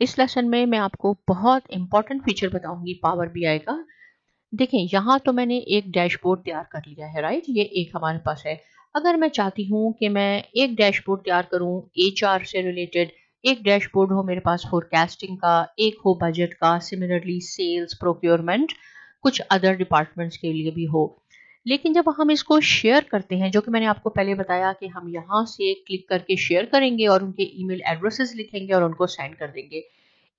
इस लेसन में मैं आपको बहुत इंपॉर्टेंट फीचर बताऊंगी पावर बीआई का। देखिए यहाँ तो मैंने एक डैशबोर्ड तैयार कर लिया है, राइट। ये एक हमारे पास है। अगर मैं चाहती हूँ कि मैं एक डैशबोर्ड तैयार करूँ एचआर से रिलेटेड, एक डैशबोर्ड हो मेरे पास फोरकास्टिंग का, एक हो बजट का, सिमिलरली सेल्स, प्रोक्योरमेंट, कुछ अदर डिपार्टमेंट्स के लिए भी हो। लेकिन जब हम इसको शेयर करते हैं, जो कि मैंने आपको पहले बताया कि हम यहाँ से क्लिक करके शेयर करेंगे और उनके ईमेल एड्रेसेस लिखेंगे और उनको सेंड कर देंगे।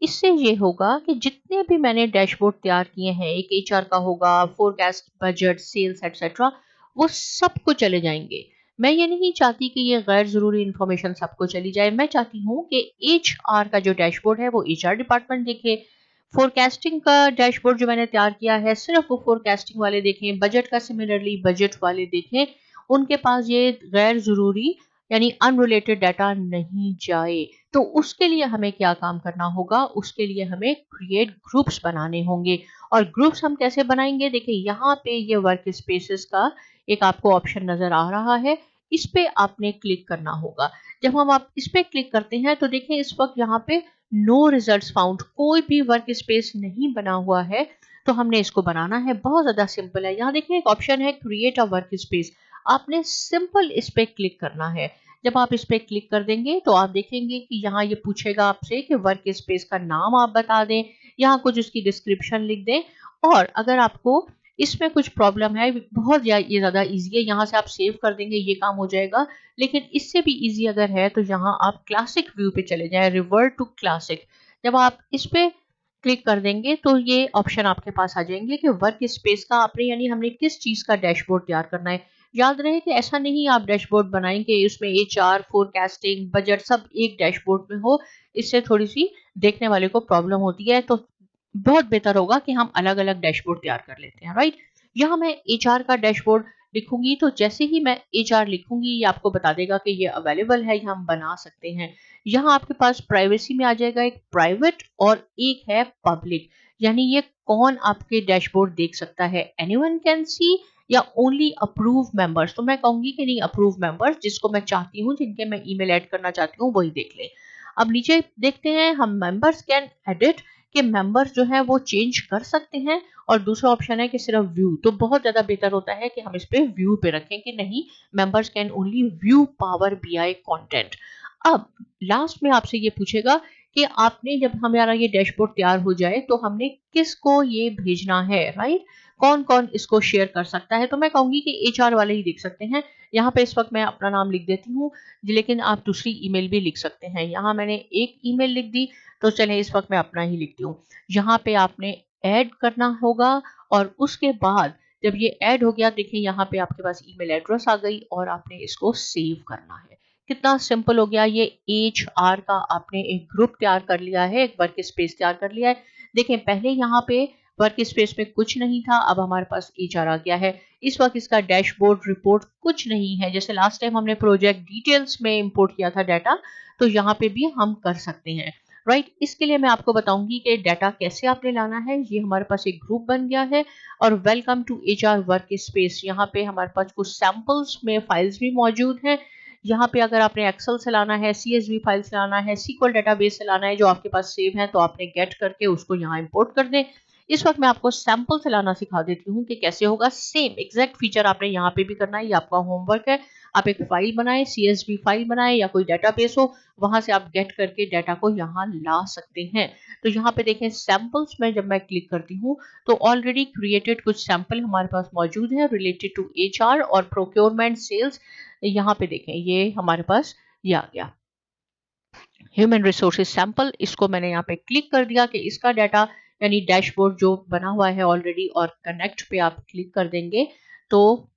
इससे ये होगा कि जितने भी मैंने डैशबोर्ड तैयार किए हैं, एक एचआर का होगा, फोरकास्ट, बजट, सेल्स एटसेट्रा, वो सबको चले जाएंगे। मैं ये नहीं चाहती कि ये गैर जरूरी इंफॉर्मेशन सबको चली जाए। मैं चाहती हूँ कि एचआर का जो डैशबोर्ड है वो एचआर डिपार्टमेंट देखे, फोरकास्टिंग का डैशबोर्ड जो मैंने तैयार किया है सिर्फ वो फोरकास्टिंग वाले देखें, बजट का सिमिलरली बजट वाले देखें। उनके पास ये गैर जरूरी यानी अनरिलेटेड डाटा नहीं जाए। तो उसके लिए हमें क्या काम करना होगा? उसके लिए हमें क्रिएट ग्रुप्स बनाने होंगे। और ग्रुप्स हम कैसे बनाएंगे? देखिए यहाँ पे ये वर्क स्पेसेस का एक आपको ऑप्शन नजर आ रहा है, इस पे आपने क्लिक करना होगा। जब हम आप इस पे क्लिक करते हैं तो देखिए इस वक्त यहाँ पे नो रिजल्ट्स फाउंड, कोई भी वर्क स्पेस नहीं बना हुआ है। तो हमने इसको बनाना है, बहुत ज्यादा सिंपल है। यहाँ देखिए एक ऑप्शन है क्रिएट अ वर्क स्पेस, आपने सिंपल इस पे क्लिक करना है। जब आप इस पे क्लिक कर देंगे तो आप देखेंगे कि यहाँ ये पूछेगा आपसे कि वर्क स्पेस का नाम आप बता दें, यहाँ कुछ उसकी डिस्क्रिप्शन लिख दें। और अगर आपको इसमें कुछ प्रॉब्लम है, बहुत ये ज़्यादा इजी है, यहाँ से आप सेव कर देंगे ये काम हो जाएगा। लेकिन इससे भी इजी अगर है तो यहाँ आप क्लासिक व्यू पे चले जाएं, रिवर्ट टू क्लासिक। जब आप इस पे क्लिक कर देंगे तो ये ऑप्शन आपके पास आ जाएंगे कि वर्क स्पेस का आपने यानी हमने किस चीज़ का डैशबोर्ड तैयार करना है। याद रहे कि ऐसा नहीं आप डैशबोर्ड बनाएंगे उसमें एचआर, फोरकास्टिंग, बजट सब एक डैशबोर्ड में हो, इससे थोड़ी सी देखने वाले को प्रॉब्लम होती है। तो बहुत बेहतर होगा कि हम अलग अलग डैशबोर्ड तैयार कर लेते हैं, राइट। यहाँ मैं एचआर का डैशबोर्ड लिखूंगी, तो जैसे ही मैं एचआर लिखूंगी ये आपको बता देगा कि ये अवेलेबल है, ये हम बना सकते हैं। यहाँ आपके पास प्राइवेसी में आ जाएगा एक प्राइवेट और एक है पब्लिक, यानी ये कौन आपके डैशबोर्ड देख सकता है, एनीवन कैन सी या ओनली अप्रूव मेंबर्स। तो मैं कहूंगी कि नहीं, अप्रूव मेंबर्स, जिसको मैं चाहती हूँ, जिनके मैं ईमेल ऐड करना चाहती हूँ वही देख ले। अब नीचे देखते हैं हम मेंबर्स कैन एडिट, कि मेंबर्स जो है वो चेंज कर सकते हैं। और दूसरा ऑप्शन है कि सिर्फ व्यू। तो बहुत ज्यादा बेहतर होता है कि हम इस पे व्यू पे रखें कि नहीं, members can only view power BI content. अब लास्ट में आपसे ये पूछेगा कि आपने जब हमारा ये डैशबोर्ड तैयार हो जाए तो हमने किसको ये भेजना है, राइट। कौन कौन इसको शेयर कर सकता है? तो मैं कहूंगी कि एचआर वाले ही देख सकते हैं। यहाँ पे इस वक्त मैं अपना नाम लिख देती हूँ, लेकिन आप दूसरी ईमेल भी लिख सकते हैं। यहाँ मैंने एक ईमेल लिख दी, तो चलें इस वक्त मैं अपना ही लिखती हूँ। यहाँ पे आपने ऐड करना होगा और उसके बाद जब ये ऐड हो गया, देखिए यहाँ पे आपके पास ईमेल एड्रेस आ गई और आपने इसको सेव करना है। कितना सिंपल हो गया। ये एचआर का आपने एक ग्रुप तैयार कर लिया है, एक वर्क स्पेस तैयार कर लिया है। देखें पहले यहाँ पे वर्क स्पेस में कुछ नहीं था, अब हमारे पास एचआर आ गया है। इस वक्त इसका डैशबोर्ड रिपोर्ट कुछ नहीं है। जैसे लास्ट टाइम हमने प्रोजेक्ट डिटेल्स में इंपोर्ट किया था डाटा, तो यहाँ पे भी हम कर सकते हैं, राइट। इसके लिए मैं आपको बताऊंगी कि डाटा कैसे आपने लाना है। ये हमारे पास एक ग्रुप बन गया है और welcome to HR work space, यहाँ पे हमारे पास कुछ सैंपल्स में फाइल्स भी मौजूद हैं। यहाँ पे अगर आपने एक्सेल से लाना है, सीएसवी फाइल से लाना है, सीक्वल डेटाबेस से लाना है जो आपके पास सेव है, तो आपने गेट करके उसको यहाँ इंपोर्ट कर दें। इस वक्त मैं आपको सैंपल से लाना सिखा देती हूँ कि कैसे होगा। सेम एग्जैक्ट फीचर आपने यहाँ पे भी करना है, ये आपका होमवर्क है। आप एक फाइल बनाएं, सीएसवी फाइल बनाएं या कोई डेटाबेस हो, वहां से आप गेट करके डाटा को यहाँ ला सकते हैं। तो यहाँ पे देखें सैंपल्स में जब मैं क्लिक करती हूँ तो ऑलरेडी क्रिएटेड कुछ सैंपल हमारे पास मौजूद है रिलेटेड टू एचआर और प्रोक्योरमेंट, सेल्स। यहाँ पे देखें ये हमारे पास ये आ गया ह्यूमन रिसोर्सेज सैंपल। इसको मैंने यहाँ पे क्लिक कर दिया कि इसका डाटा यानी डैशबोर्ड जो बना हुआ है ऑलरेडी, और कनेक्ट पे आप क्लिक कर देंगे तो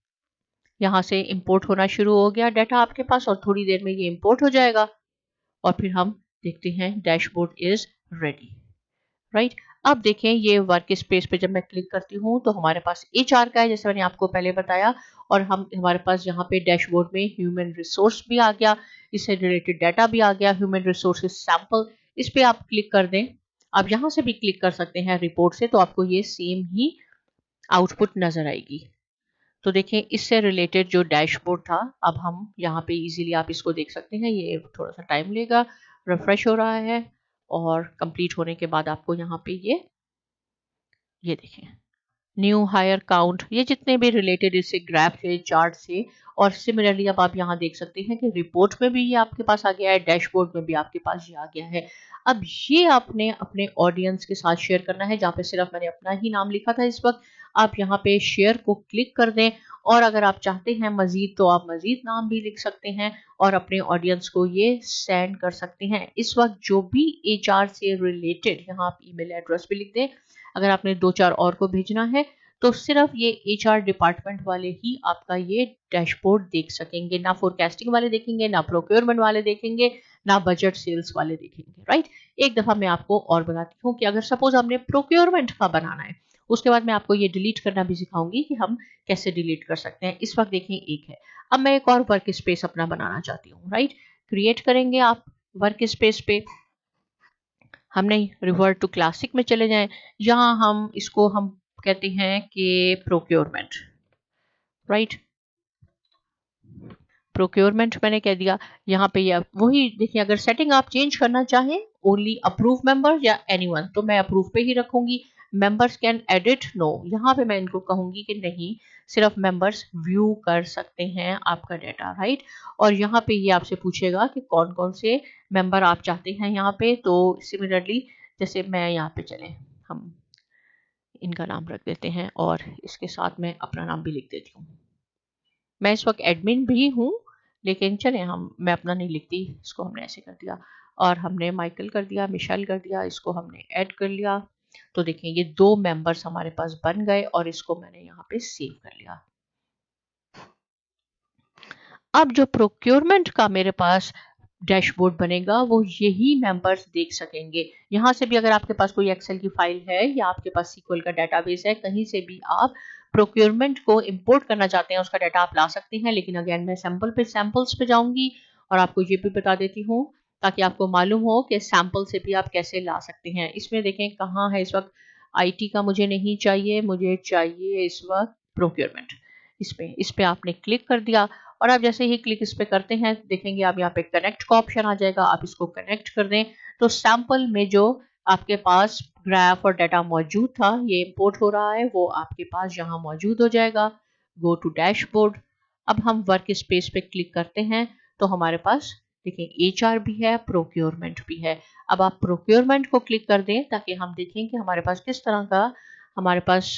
यहाँ से इंपोर्ट होना शुरू हो गया डाटा आपके पास, और थोड़ी देर में ये इंपोर्ट हो जाएगा और फिर हम देखते हैं डैशबोर्ड इज रेडी, राइट। अब देखें ये वर्क स्पेस पे जब मैं क्लिक करती हूँ तो हमारे पास एचआर का है, जैसे मैंने आपको पहले बताया। और हम हमारे पास यहाँ पे डैशबोर्ड में ह्यूमन रिसोर्स भी आ गया, इससे रिलेटेड डाटा भी आ गया, ह्यूमन रिसोर्सेज सैंपल। इस पे आप क्लिक कर दें। आप यहाँ से भी क्लिक कर सकते हैं रिपोर्ट से, तो आपको ये सेम ही आउटपुट नजर आएगी। तो देखें इससे रिलेटेड जो डैशबोर्ड था, अब हम यहाँ पे इजीली आप इसको देख सकते हैं। ये थोड़ा सा टाइम लेगा, रिफ्रेश हो रहा है और कंप्लीट होने के बाद आपको यहाँ पे ये देखें न्यू हायर काउंट, ये जितने भी रिलेटेड इससे ग्राफ से, चार्ट से, और सिमिलरली अब आप यहाँ देख सकते हैं कि रिपोर्ट में भी ये आपके पास आ गया है, डैशबोर्ड में भी आपके पास ये आ गया है। अब ये आपने अपने ऑडियंस के साथ शेयर करना है, जहाँ पे सिर्फ मैंने अपना ही नाम लिखा था इस वक्त। आप यहाँ पे शेयर को क्लिक कर दें, और अगर आप चाहते हैं मजीद तो आप मजीद नाम भी लिख सकते हैं और अपने ऑडियंस को ये सेंड कर सकते हैं। इस वक्त जो भी HR से रिलेटेड यहाँ आप ईमेल एड्रेस भी लिख दें। अगर आपने 2-4 और को भेजना है तो सिर्फ ये HR डिपार्टमेंट वाले ही आपका ये डैशबोर्ड देख सकेंगे, ना फोरकास्टिंग वाले देखेंगे, ना प्रोक्योरमेंट वाले देखेंगे, ना बजट सेल्स वाले देखेंगे, राइट। एक दफा मैं आपको और बताती हूँ कि अगर सपोज आपने प्रोक्योरमेंट का बनाना है, उसके बाद मैं आपको ये डिलीट करना भी सिखाऊंगी कि हम कैसे डिलीट कर सकते हैं। इस वक्त देखें एक है, अब मैं एक और वर्क स्पेस अपना बनाना चाहती हूँ, राइट। क्रिएट करेंगे आप वर्क स्पेस पे, हमने रिवर्ट टू क्लासिक में चले जाएं, जहां हम इसको हम कहते हैं कि प्रोक्योरमेंट, राइट। प्रोक्योरमेंट मैंने कह दिया। यहाँ पे ये वही देखिए, अगर सेटिंग आप चेंज करना चाहें ओनली अप्रूव मेंबर या एनीवन, तो मैं अप्रूव पे ही रखूंगी। मेंबर्स कैन एडिट, नो, यहाँ पे मैं इनको कहूंगी कि नहीं, सिर्फ मेंबर्स व्यू कर सकते हैं आपका डेटा, राइट। और यहाँ पे ये आपसे पूछेगा कि कौन कौन से मेंबर आप चाहते हैं यहाँ पे। तो सिमिलरली जैसे मैं यहाँ पे चले, हम इनका नाम रख देते हैं और इसके साथ मैं अपना नाम भी लिख देती हूँ। मैं इस वक्त एडमिन भी हूँ, लेकिन चले मैं अपना नहीं लिखती, इसको हमने ऐसे कर दिया, और हमने माइकल कर दिया, मिशेल कर दिया, इसको हमने ऐड कर लिया। तो देखें ये 2 मेंबर्स हमारे पास बन गए और इसको मैंने यहाँ पे सेव कर लिया। अब जो प्रोक्योरमेंट का मेरे पास डैशबोर्ड बनेगा वो यही मेंबर्स देख सकेंगे। यहाँ से भी अगर आपके पास कोई एक्सेल की फाइल है या आपके पास सीक्वल का डेटाबेस है, कहीं से भी आप प्रोक्योरमेंट को इंपोर्ट करना चाहते हैं, उसका डाटा आप ला सकते हैं। लेकिन अगेन मैं सैंपल्स पे जाऊंगी और आपको ये भी बता देती हूँ ताकि आपको मालूम हो कि सैंपल से भी आप कैसे ला सकते हैं। इसमें देखें कहाँ है इस वक्त, IT का मुझे नहीं चाहिए, मुझे चाहिए इस वक्त प्रोक्योरमेंट। इस पे आपने क्लिक कर दिया और आप जैसे ही क्लिक इस पे करते हैं देखेंगे आप यहाँ पे कनेक्ट का ऑप्शन आ जाएगा, आप इसको कनेक्ट कर दें तो सैंपल में जो आपके पास ग्राफ और डाटा मौजूद था, ये इंपोर्ट हो रहा है, वो आपके पास यहाँ मौजूद हो जाएगा। Go to dashboard. अब हम वर्क स्पेस पे क्लिक करते हैं तो हमारे पास देखिए HR भी है, प्रोक्योरमेंट भी है। अब आप प्रोक्योरमेंट को क्लिक कर दें ताकि हम देखें कि हमारे पास किस तरह का हमारे पास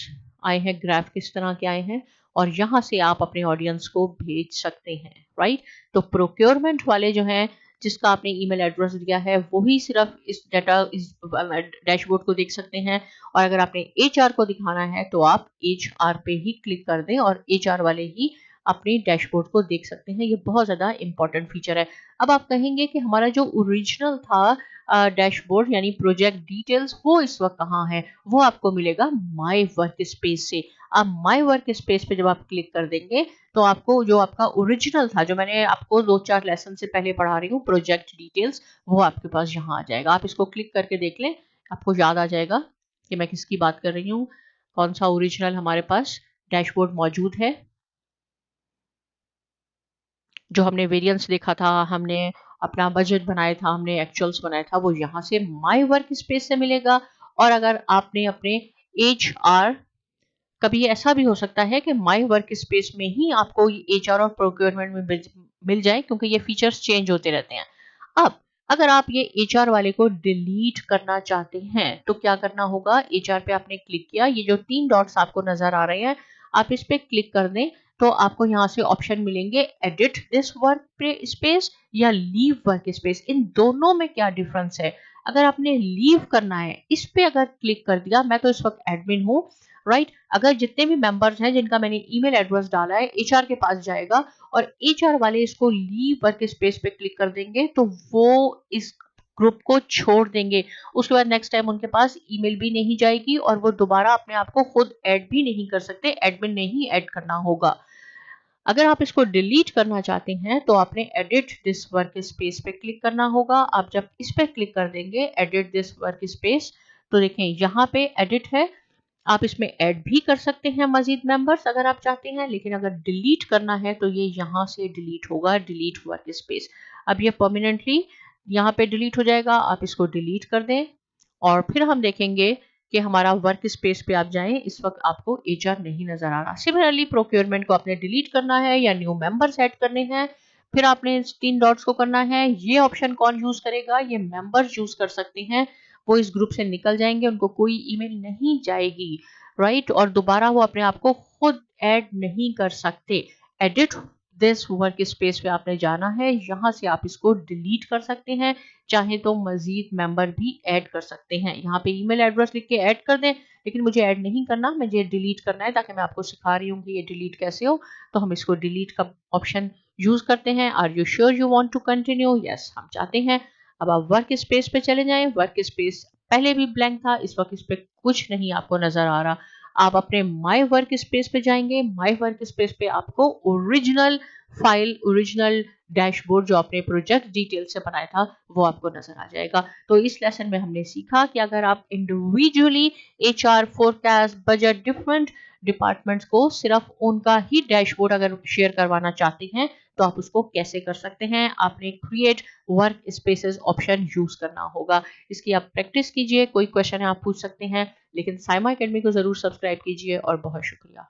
आए हैं, ग्राफ किस तरह के आए हैं, और यहाँ से आप अपने ऑडियंस को भेज सकते हैं, राइट। तो प्रोक्योरमेंट वाले जो हैं, जिसका आपने ईमेल एड्रेस दिया है, वही सिर्फ इस डाटा इस डैशबोर्ड को देख सकते हैं। और अगर आपने HR को दिखाना है तो आप HR पे ही क्लिक कर दें और HR वाले ही अपने डैशबोर्ड को देख सकते हैं। ये बहुत ज़्यादा इंपॉर्टेंट फीचर है। अब आप कहेंगे कि हमारा जो ओरिजिनल था डैशबोर्ड यानी प्रोजेक्ट डिटेल्स, वो इस वक्त कहाँ है? वो आपको मिलेगा माय वर्क स्पेस से। अब माय वर्क स्पेस पे जब आप क्लिक कर देंगे तो आपको जो आपका ओरिजिनल था, जो मैंने आपको 2-4 लेसन से पहले पढ़ा रही हूँ, प्रोजेक्ट डिटेल्स, वो आपके पास यहाँ आ जाएगा। आप इसको क्लिक करके देख लें, आपको याद आ जाएगा कि मैं किसकी बात कर रही हूँ, कौन सा ओरिजिनल हमारे पास डैशबोर्ड मौजूद है। जो हमने वेरिएंस देखा था, हमने अपना बजट बनाया था, हमने एक्चुअल्स बनाया था, वो यहाँ से माय वर्क स्पेस से मिलेगा। और अगर आपने अपने HR, कभी ऐसा भी हो सकता है कि माय वर्क स्पेस में ही आपको HR और प्रोक्योरमेंट में मिल जाए, क्योंकि ये फीचर्स चेंज होते रहते हैं। अब अगर आप ये HR वाले को डिलीट करना चाहते हैं तो क्या करना होगा, HR पे आपने क्लिक किया, ये जो 3 डॉट्स आपको नजर आ रहे हैं, आप इस पे क्लिक कर दें तो आपको यहाँ से ऑप्शन मिलेंगे एडिट दिस वर्क स्पेस या लीव वर्क स्पेस। इन दोनों में क्या डिफरेंस है? अगर आपने लीव करना है, इस पे अगर क्लिक कर दिया, मैं तो इस वक्त एडमिन हूँ, राइट। अगर जितने भी मेंबर्स हैं जिनका मैंने ईमेल एड्रेस डाला है, HR के पास जाएगा और HR वाले इसको लीव वर्क स्पेस पे क्लिक कर देंगे तो वो इस ग्रुप को छोड़ देंगे। उसके बाद नेक्स्ट टाइम उनके पास ईमेल भी नहीं जाएगी और वो दोबारा अपने आप को खुद ऐड भी नहीं कर सकते, एडमिन ने ही ऐड करना होगा। अगर आप इसको डिलीट करना चाहते हैं तो आपने एडिट दिस वर्क स्पेस पे क्लिक करना होगा। आप जब इस पे क्लिक कर देंगे एडिट दिस वर्क स्पेस, तो देखें यहाँ पे एडिट है, आप इसमें ऐड भी कर सकते हैं मजीद मेंबर्स अगर आप चाहते हैं, लेकिन अगर डिलीट करना है तो ये यहाँ से डिलीट होगा, डिलीट वर्क स्पेस। अब ये परमानेंटली यहाँ पे डिलीट हो जाएगा, आप इसको डिलीट कर दें और फिर हम देखेंगे कि हमारा वर्क स्पेस पे आप जाएं, इस वक्त आपको एचआर नहीं नजर आ रहा। सिमिलरली प्रोक्योरमेंट को आपने डिलीट करना है या न्यू मेंबर्स ऐड करने हैं, फिर आपने इस 3 डॉट्स को करना है। ये ऑप्शन कौन यूज करेगा? ये मेंबर्स यूज कर सकते हैं। वो इस ग्रुप से निकल जाएंगे, उनको कोई ईमेल नहीं जाएगी, राइट, और दोबारा वो अपने आप को खुद ऐड नहीं कर सकते। एडिट दिस वर्क स्पेस पे आपने जाना है, यहाँ से आप इसको डिलीट कर सकते हैं, चाहे तो मजीद मेंबर भी ऐड कर सकते हैं। यहाँ पे ईमेल एड्रेस लिख के ऐड कर दें, लेकिन मुझे ऐड नहीं करना, मुझे डिलीट करना है, ताकि मैं आपको सिखा रही हूँ कि ये डिलीट कैसे हो। तो हम इसको डिलीट का ऑप्शन यूज करते हैं। Are you sure you want to continue? Yes, हम चाहते हैं। अब आप वर्क स्पेस पे चले जाएं। वर्क स्पेस पहले भी ब्लैंक था, इस वक्त इस पे कुछ नहीं आपको नजर आ रहा। आप अपने माई वर्क स्पेस पे जाएंगे। माई वर्क स्पेस पे आपको ओरिजिनल फाइल, ओरिजिनल डैशबोर्ड जो आपने प्रोजेक्ट डिटेल से बनाया था, वो आपको नजर आ जाएगा। तो इस लेसन में हमने सीखा कि अगर आप individually HR, forecast, budget, different departments को सिर्फ उनका ही डैशबोर्ड अगर शेयर करवाना चाहते हैं, तो आप उसको कैसे कर सकते हैं। आपने create work spaces option use करना होगा। इसकी आप प्रैक्टिस कीजिए। कोई क्वेश्चन है आप पूछ सकते हैं, लेकिन साइमा एकेडमी को जरूर सब्सक्राइब कीजिए। और बहुत शुक्रिया।